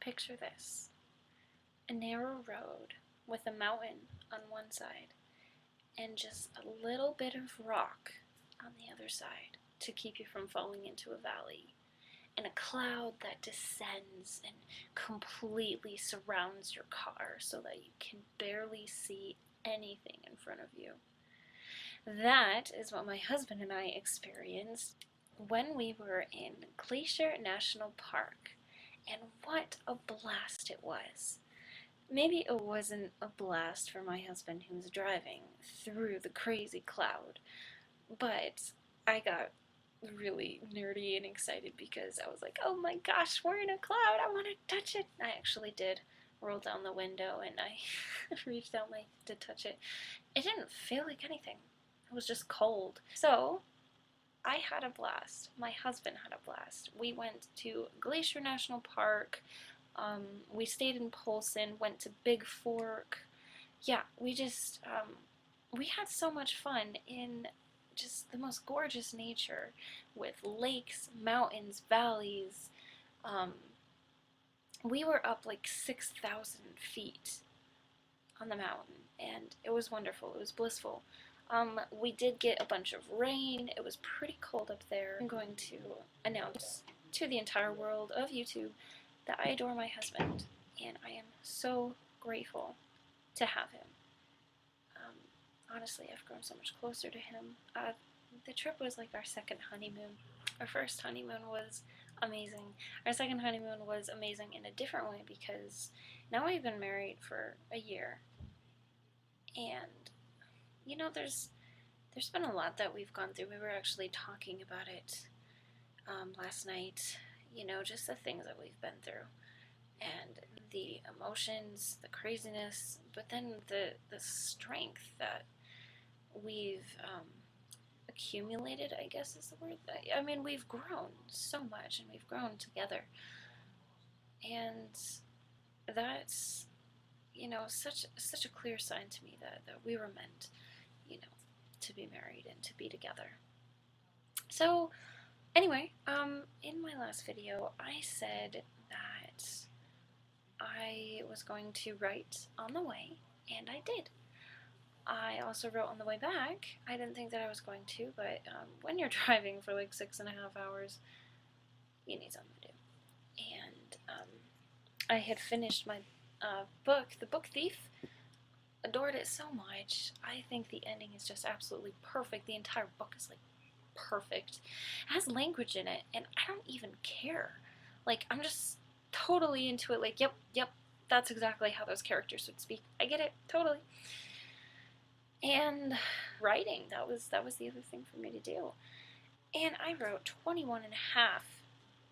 Picture this: a narrow road with a mountain on one side and just a little bit of rock on the other side to keep you from falling into a valley, and a cloud that descends and completely surrounds your car so that you can barely see anything in front of you. That is what my husband and I experienced when we were in Glacier National Park, and what a blast it was. Maybe it wasn't a blast for my husband who was driving through the crazy cloud, but I got really nerdy and excited because I was like, oh my gosh, we're in a cloud, I want to touch it. I actually did roll down the window and I reached out to touch it. It didn't feel like anything. It was just cold. So I had a blast. My husband had a blast. We went to Glacier National Park. We stayed in Polson, went to Big Fork. Yeah, we had so much fun in just the most gorgeous nature with lakes, mountains, valleys. We were up like 6,000 feet on the mountain, and it was wonderful. It was blissful. We did get a bunch of rain. It was pretty cold up there. I'm going to announce to the entire world of YouTube that I adore my husband, and I am so grateful to have him. Honestly, I've grown so much closer to him. The trip was like our second honeymoon. Our first honeymoon was amazing. Our second honeymoon was amazing in a different way because now we've been married for a year, and you know, there's been a lot that we've gone through. We were actually talking about it last night. You know, just the things that we've been through, and the emotions, the craziness, but then the strength that we've accumulated, I guess is the word. I mean, we've grown so much, and we've grown together, and that's, you know, such a clear sign to me that we were meant, you know, to be married and to be together. So anyway, in my last video, I said that I was going to write on the way, and I did. I also wrote on the way back. I didn't think that I was going to, but when you're driving for like 6.5 hours, you need something to do. And I had finished my book, The Book Thief. Adored it so much. I think the ending is just absolutely perfect. The entire book is like perfect. It has language in it, and I don't even care. Like, I'm just totally into it. Like, yep, that's exactly how those characters would speak. I get it, totally. And writing, that was the other thing for me to do. And I wrote 21 and a half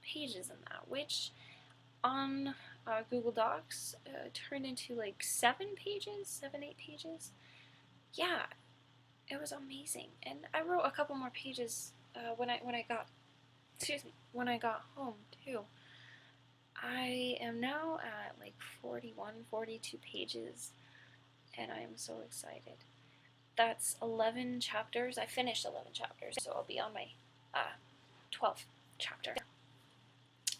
pages in that, which on Google Docs turned into like 8 pages. Yeah, it was amazing. And I wrote a couple more pages when I got home too. I am now at like 41, 42 pages, and I am so excited. That's 11 chapters. I finished 11 chapters, so I'll be on my 12th chapter.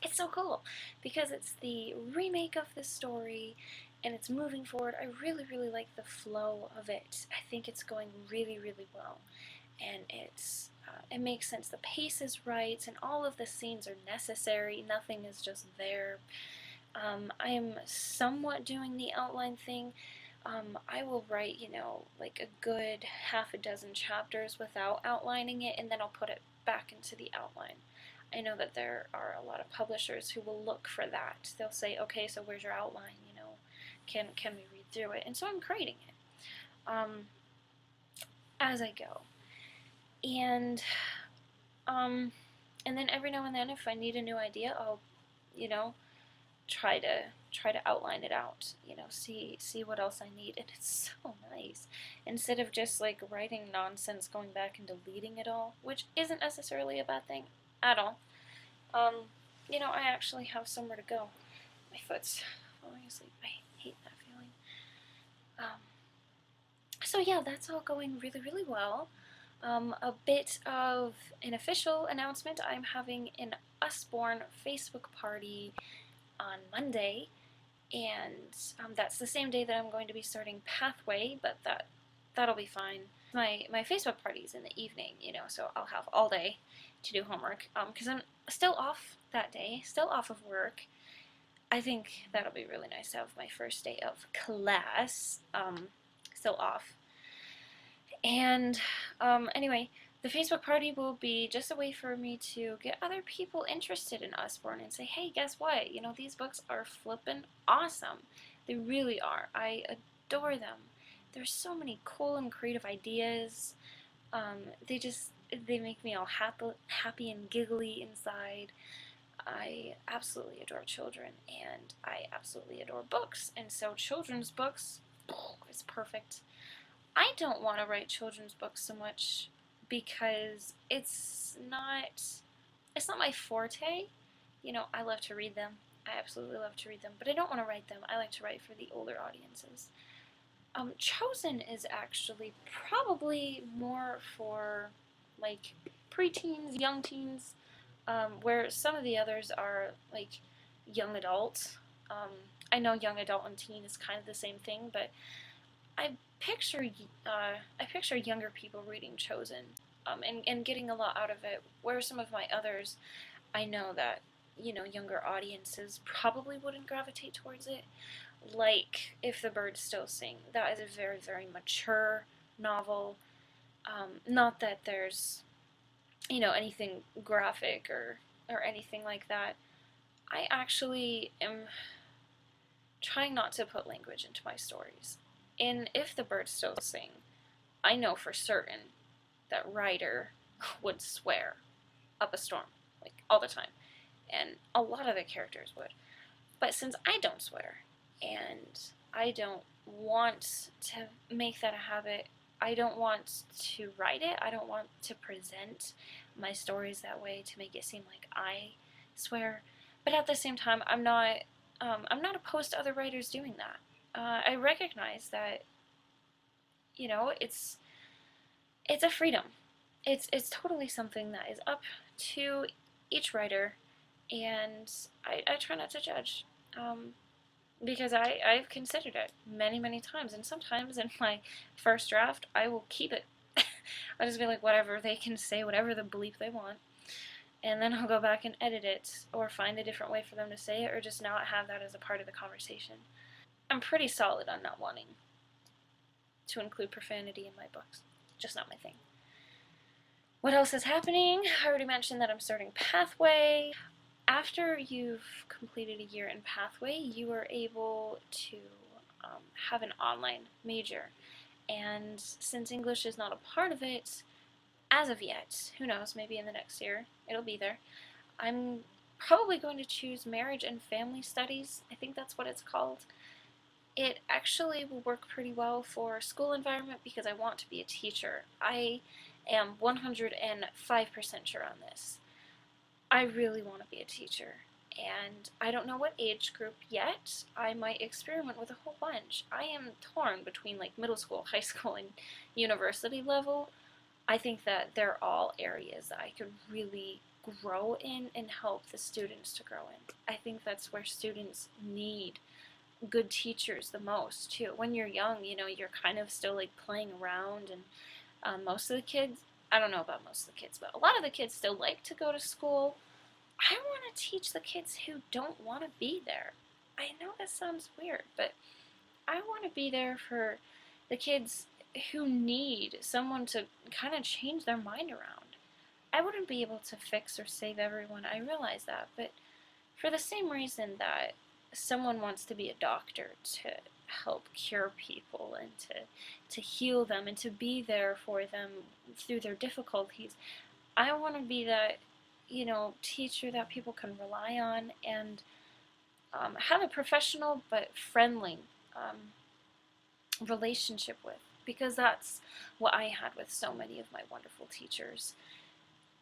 It's so cool because it's the remake of the story and it's moving forward. I really, really like the flow of it. I think it's going really, really well, and it makes sense. The pace is right, and all of the scenes are necessary. Nothing is just there. I am somewhat doing the outline thing. I will write, you know, like a good half a dozen chapters without outlining it, and then I'll put it back into the outline. I know that there are a lot of publishers who will look for that. They'll say, okay, so where's your outline, you know, can we read through it? And so I'm creating it as I go. And then every now and then, if I need a new idea, I'll, you know, try to outline it out, you know, see what else I need. And it's so nice, instead of just like writing nonsense, going back and deleting it all, which isn't necessarily a bad thing at all. You know, I actually have somewhere to go. My foot's falling asleep. I hate that feeling. So yeah, that's all going really, really well. A bit of an official announcement: I'm having an Usborne Facebook party on Monday, and that's the same day that I'm going to be starting Pathway, but that'll be fine. My Facebook party's in the evening, so I'll have all day to do homework because I'm still off that day, still off of work. I think that'll be really nice to have my first day of class still off. And anyway, the Facebook party will be just a way for me to get other people interested in Usborne and say, hey, guess what? These books are flippin' awesome. They really are. I adore them. There's so many cool and creative ideas. They make me all happy and giggly inside. I absolutely adore children, and I absolutely adore books. And so children's books is perfect. I don't want to write children's books so much because it's not my forte. I love to read them. I absolutely love to read them, but I don't want to write them. I like to write for the older audiences. Chosen is actually probably more for like preteens, young teens, where some of the others are like young adult. Um, I know young adult and teen is kind of the same thing, but I picture I picture younger people reading Chosen, and getting a lot out of it. Where some of my others, I know that younger audiences probably wouldn't gravitate towards it. Like If the Birds Still Sing, that is a very very mature novel. Not that there's anything graphic or anything like that. I actually am trying not to put language into my stories. In If the Birds Still Sing, I know for certain that Ryder would swear up a storm, like all the time, and a lot of the characters would. But since I don't swear, and I don't want to make that a habit, I don't want to write it, I don't want to present my stories that way to make it seem like I swear. But at the same time, I'm not opposed to other writers doing that. I recognize that it's a freedom. It's totally something that is up to each writer, and I try not to judge. Because I've considered it many, many times, and sometimes in my first draft, I will keep it. I'll just be like, whatever, they can say whatever the bleep they want, and then I'll go back and edit it, or find a different way for them to say it, or just not have that as a part of the conversation. I'm pretty solid on not wanting to include profanity in my books. Just not my thing. What else is happening? I already mentioned that I'm starting Pathway. After you've completed a year in Pathway, you are able to have an online major. And since English is not a part of it, as of yet, who knows, maybe in the next year, it'll be there. I'm probably going to choose Marriage and Family Studies. I think that's what it's called. It actually will work pretty well for school environment because I want to be a teacher. I am 105% sure on this. I really want to be a teacher, and I don't know what age group yet. I might experiment with a whole bunch. I am torn between like middle school, high school, and university level. I think that they're all areas that I could really grow in and help the students to grow in. I think that's where students need good teachers the most too. When you're young, you're kind of still like playing around, and most of the kids, I don't know about most of the kids, but a lot of the kids still like to go to school. I want to teach the kids who don't want to be there. I know that sounds weird, but I want to be there for the kids who need someone to kind of change their mind around. I wouldn't be able to fix or save everyone, I realize that, but for the same reason that someone wants to be a doctor to help cure people and to heal them and to be there for them through their difficulties, I want to be that teacher that people can rely on and have a professional but friendly um, relationship with, because that's what I had with so many of my wonderful teachers.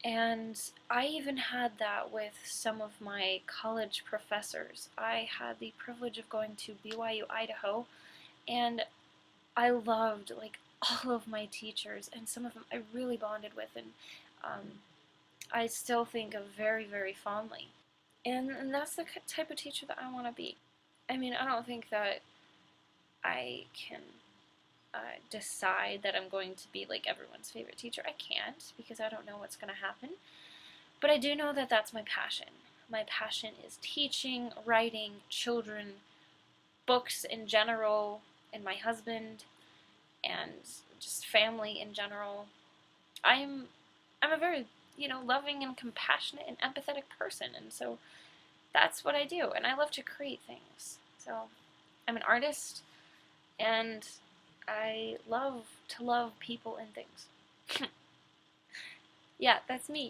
And I even had that with some of my college professors. I had the privilege of going to BYU, Idaho, and I loved like all of my teachers, and some of them I really bonded with, and I still think of very, very fondly. And that's the type of teacher that I want to be. I mean, I don't think that I can decide that I'm going to be like everyone's favorite teacher. I can't because I don't know what's going to happen. But I do know that that's my passion. My passion is teaching, writing, children, books in general, and my husband, and just family in general. I'm I'm a very, loving and compassionate and empathetic person, and so that's what I do. And I love to create things. So I'm an artist, and I love to love people and things. Yeah, that's me.